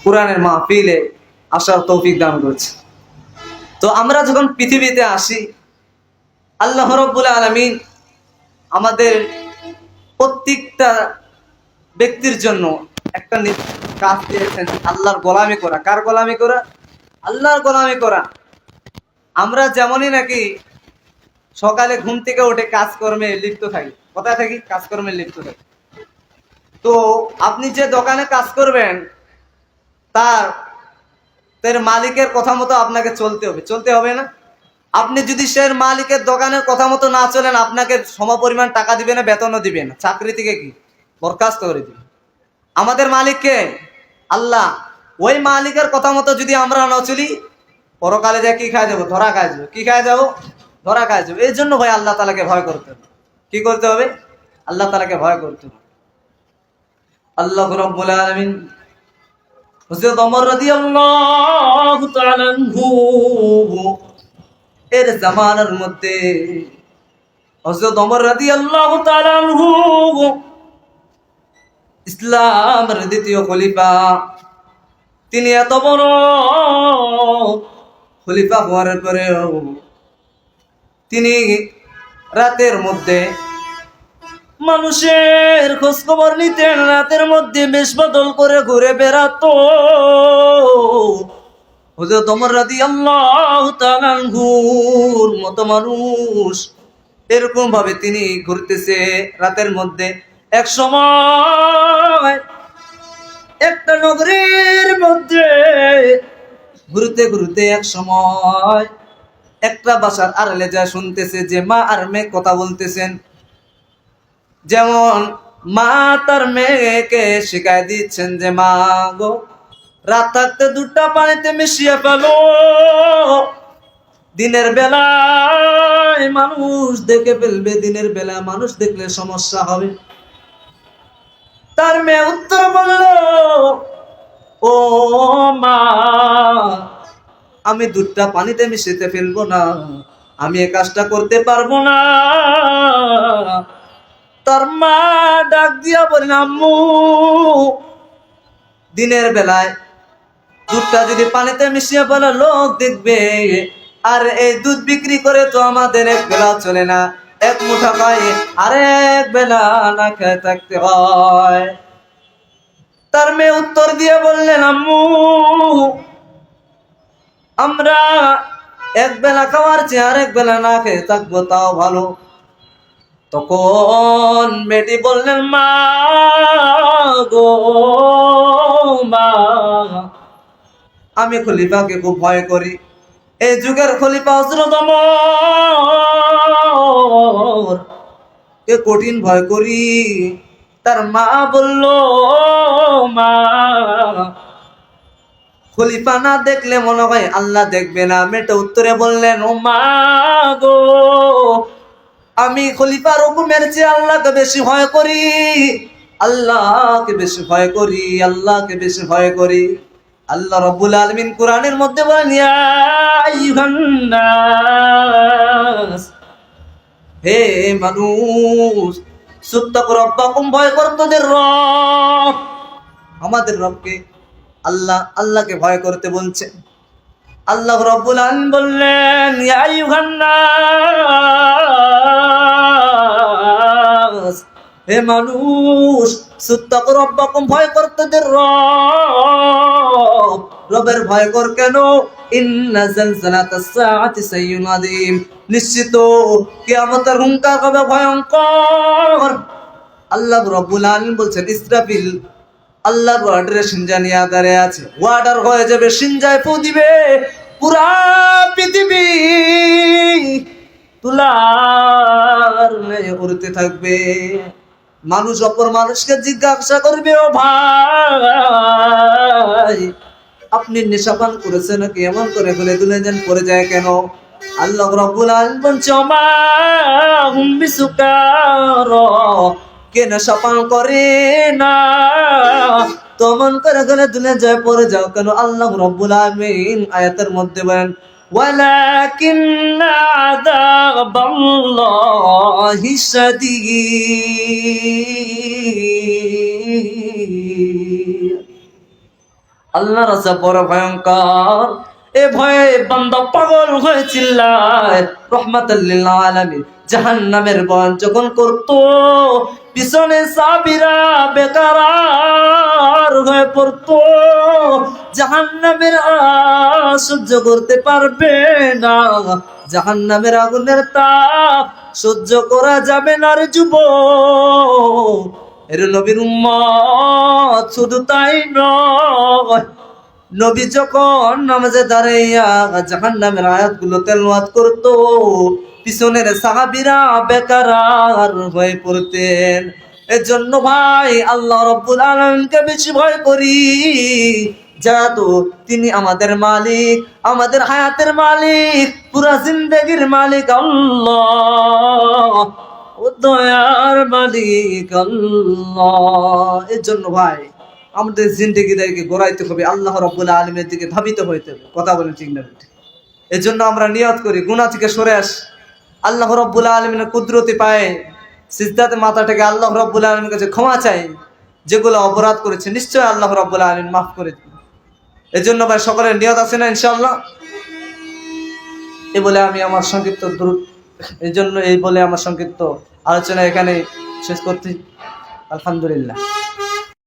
কোরআনের মাহফিলে আসার তৌফিক দান করেছে। তো আমরা যখন পৃথিবীতে আসি, আল্লাহ রাব্বুল আলামিন আমাদের প্রত্যেকটা ব্যক্তির জন্য একটা কাজ দিয়েছেন, আল্লাহর গোলামি করা। কার গোলামি করা? আল্লাহর গোলামি করা। আমরা যেমনই নাকি সকালে ঘুম থেকে উঠে কাজকর্মে লিপ্ত থাকি, কোথায় থাকি? কাজকর্মে লিপ্ত থাকি। তো আপনি যে দোকানে কাজ করবেন, তার মালিকের কথা মতো আপনাকে চলতে হবে না? আপনি যদি সে মালিকের দোকানের কথা মতো না চলেন, আপনাকে সমপরিমাণ টাকা দিবে না, বেতনও দিবে না, চাকরি থেকে কি বরখাস্ত করে দিবে। আমাদের মালিককে আল্লাহ। ওই মালিকের কথা মতো যদি আমরা না চলি, পরকালে যা কি খায় যাবো? ধরা খায় যাবো। কি খায় যাবো? ধরা খায় যাবো। এই জন্য ভাই আল্লাহ তাআলাকে ভয় করতে হবে। কি করতে হবে? আল্লাহ তাআলাকে ভয় করতে হবে। আল্লাহ রাব্বুল আলামিন হযরত ওমর রাদিয়াল্লাহু তাআলা আনহু এর জামানার মধ্যে, হযরত ওমর রাদিয়াল্লাহু তাআলা আনহু ইসলামের দ্বিতীয় খলিফা। তিনি এত বড় খলিফা হওয়ার পরেও তিনি রাতের মধ্যে মানুষের খোঁজ খবর নিতেন, রাতের মধ্যে বেশ বদল করে ঘুরে বেড়াতো। হযরত ওমর রাদিয়াল্লাহু তাআলা আনহুর মতো মানুষ এরকম ভাবে তিনি ঘুরতেছে রাতের মধ্যে। এক সময় একটা নগরীর মধ্যে ঘুরতে ঘুরতে এক সময় একটা বাসার আড়ালে যা শুনতেছে যে মা আর মেয়ে কথা বলতেছেন। যেমন মা তার মেয়েকে শিখাই দিচ্ছেন যে মা গো, রাত থাকতে দুধটা পানিতে মিশিয়ে ফেলো, দিনের বেলায় মানুষ দেখে ফেলবে, দিনের বেলা মানুষ দেখলে সমস্যা হবে। তার মেয়ে উত্তর বলল, ও মা, আমি দুধটা পানিতে মিশিয়ে ফেলবো না, আমি এই কাজটা করতে পারবো না। তার মা ডাক দিয়া বলেন, আম্মু, দিনের বেলায় দুধটা যদি পানিতে মিশিয়ে ফেলে লোক দেখবে, আর এই দুধ বিক্রি করে তো আমাদের এক বেলা চলে না, এক মুঠা খাই আর এক বেলা না খেয়ে থাকতে হয়। তার মেয়ে উত্তর দিয়ে বললেন, আম্মু, আমরা এক বেলা খাওয়ার চেয়ে আর এক বেলা না খেয়ে থাকবো তাও ভালো। তখন মেয়েটি বললেন, মা গো মা, আমি খলিফাকে খুব ভয় করি, এই যুগের খলিফা হযরত ওমর, কে কঠিন ভয় করি। তার মা বলল, মা, খলিফা না দেখলে মনে হয় আল্লাহ দেখবে না। মেয়েটা উত্তরে বললেন, ও মা গো, আমি খলিফার হুকুমের চেয়ে আল্লাহকে বেশি ভয় করি, আল্লাহকে বেশি ভয় করি, আল্লাহকে বেশি ভয় করি। আল্লাহ রাব্বুল আলামিন কোরআনের মধ্যে বলেন, ইয়া আইয়ুহান নাস, হে মানুষ, সুত্তাকু রাব্বাকুম, ভয় কর তোদের রব। আমাদের রবকে আল্লাহ, আল্লাহকে ভয় করতে বলছেন। আল্লাহ রাব্বুল আলামিন বললেন, ইয়া আইয়ুহান নাস, হে মানুষ, সুত্তাকু রাব্বাকুম, ভয় কর তোদের রব। রবের ভয় কর কেন? ইন্না জালজালাতাস সাআতি শাইউন আযীম, নিশ্চিত কিয়ামতের হুঙ্কার হবে ভয়ঙ্কর। আল্লাহ রাব্বুল আলামিন বলছেন, ইসরাফিল আল্লাহর ওয়ার্ডারে সিনজা নিয়ে দাঁড়িয়ে আছে, ওয়ার্ডার হয়ে যাবে, সিনজায় ফু দিবে, পুরা পৃথিবী তুলার উড়তে থাকবে। মানুষ অপর মানুষকে জিজ্ঞাসা করবে, ও ভাই, আপনি নেশাপান করেছেন নাকি? এমন করে ফেলে তুলে যান, পড়ে যায় কেন? আল্লাহ রাব্বুল আলামিন বলছেন, মা হুম বিসুকারা, কে নেশাপান করে না, তমন করে গেলে দুলে যায়, পড়ে যাও কেন? আল্লাহ রাব্বুল আলামিন আয়াতের মধ্যে বলেন, ওয়ালাকিন্না আযাবাল্লাহি শাদীদ। আল্লাহর আযাব বড় ভয়ঙ্কর। এ ভয়ে বান্দা পাগল হয়ে চিল্লায় রাহমাতাল লিল আলামিন। জাহান্নামের বয়ান যখন করত, পিছনে সাহাবীরা বেকারার হয়ে পড়তো। জাহান্নামের আগুন সহ্য করতে পারবে না, জাহান্নামের আগুনের তাপ সহ্য করা যাবে না রে যুবক। এর নবীর উম্মত শুধু তাই নয়, নবী যখন নামাজে দাঁড়াইয়া জাহান্নামের আয়াতগুলো তেলাওয়াত করত, পিছনের সাহাবীরা বেকারার হয়ে পড়তেন। এজন্য ভাই আল্লাহ রাব্বুল আলামিনকে বেশি ভয় করি, যেহেতু তিনি আমাদের মালিক, আমাদের হায়াতের মালিক, পুরা জিন্দেগির মালিক আল্লাহ, ও দয়ার মালিক আল্লাহ। এর জন্য ভাই আমাদের জিন্দেগিটাকে গড়াইতে হবে, আল্লাহ রাব্বুল আলামিনের দিকে ধাবিত হইতে হবে। কথা বলেন ঠিক না? এর জন্য আমরা নিয়ত করি গুনাহ থেকে সরে আস, আল্লাহ রাব্বুল আলামিনের কুদরতি পায়ে সিজদাতে মাথা থেকে আল্লাহ রাব্বুল আলামিনের কাছে ক্ষমা চাই। যেগুলো অপরাধ করেছে নিশ্চয় আল্লাহ রাব্বুল আলামিন মাফ করে দিবেন। এর জন্য ভাই সকলের নিয়ত আছে না ইনশাআল্লাহ? এই বলে আমি আমার সংক্ষিপ্ত এই বলে আমার সংক্ষিপ্ত আলোচনা এখানে শেষ করছি। আলহামদুলিল্লাহ।